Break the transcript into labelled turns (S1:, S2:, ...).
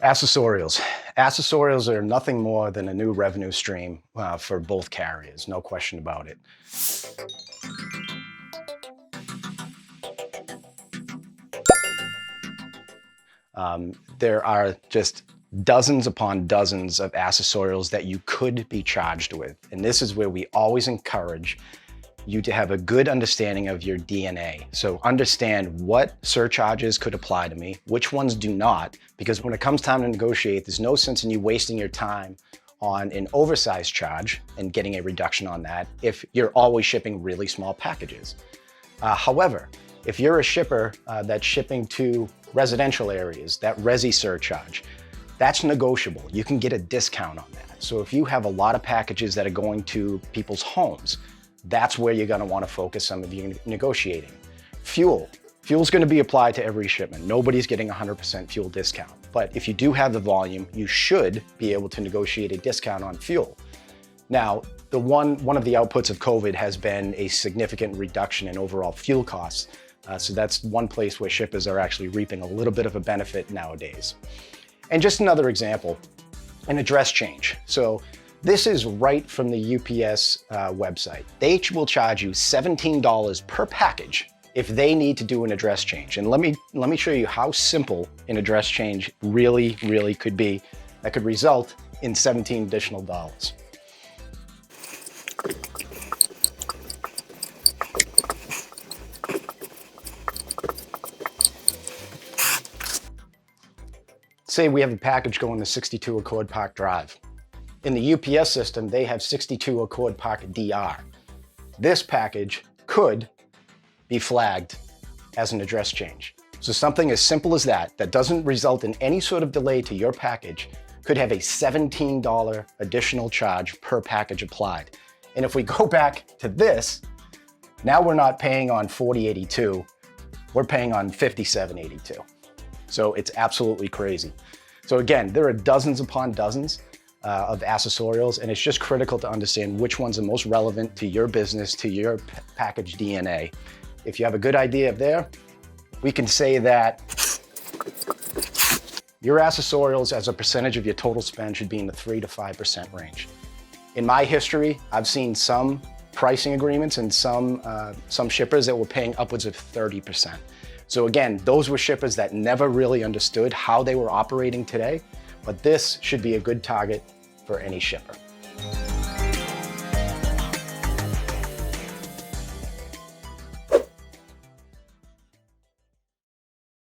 S1: Accessorials. Accessorials are nothing more than a new revenue stream for both carriers, no question about it. There are just dozens upon dozens of accessorials that you could be charged with. And this is where we always encourage you to have a good understanding of your DNA. So understand what surcharges could apply to me, which ones do not, because when it comes time to negotiate, there's no sense in you wasting your time on an oversized charge and getting a reduction on that if you're always shipping really small packages. However, if you're a shipper that's shipping to residential areas, that resi surcharge, that's negotiable. You can get a discount on that. So if you have a lot of packages that are going to people's homes, that's where you're going to want to focus some of your negotiating. Fuel's going to be applied to every shipment. Nobody's getting 100% fuel discount. But if you do have the volume, you should be able to negotiate a discount on fuel. Now, one of the outputs of COVID has been a significant reduction in overall fuel costs. So that's one place where shippers are actually reaping a little bit of a benefit nowadays. And just another example, an address change. So this is right from the UPS website. They will charge you $17 per package if they need to do an address change. And let me show you how simple an address change really could be that could result in $17 additional dollars. Say we have a package going to 62 Accord Park Drive. In the UPS system, they have 62 Accord Park DR. This package could be flagged as an address change. So something as simple as that doesn't result in any sort of delay to your package, could have a $17 additional charge per package applied. And if we go back to this, now we're not paying on 4082, we're paying on 5782. So it's absolutely crazy. So again, there are dozens upon dozens of accessorials, and it's just critical to understand which ones are most relevant to your business, to your package DNA. If you have a good idea of there, we can say that your accessorials as a percentage of your total spend should be in the 3 to 5% range. In my history, I've seen some pricing agreements and some shippers that were paying upwards of 30%. So again, those were shippers that never really understood how they were operating today, but this should be a good target for any shipper.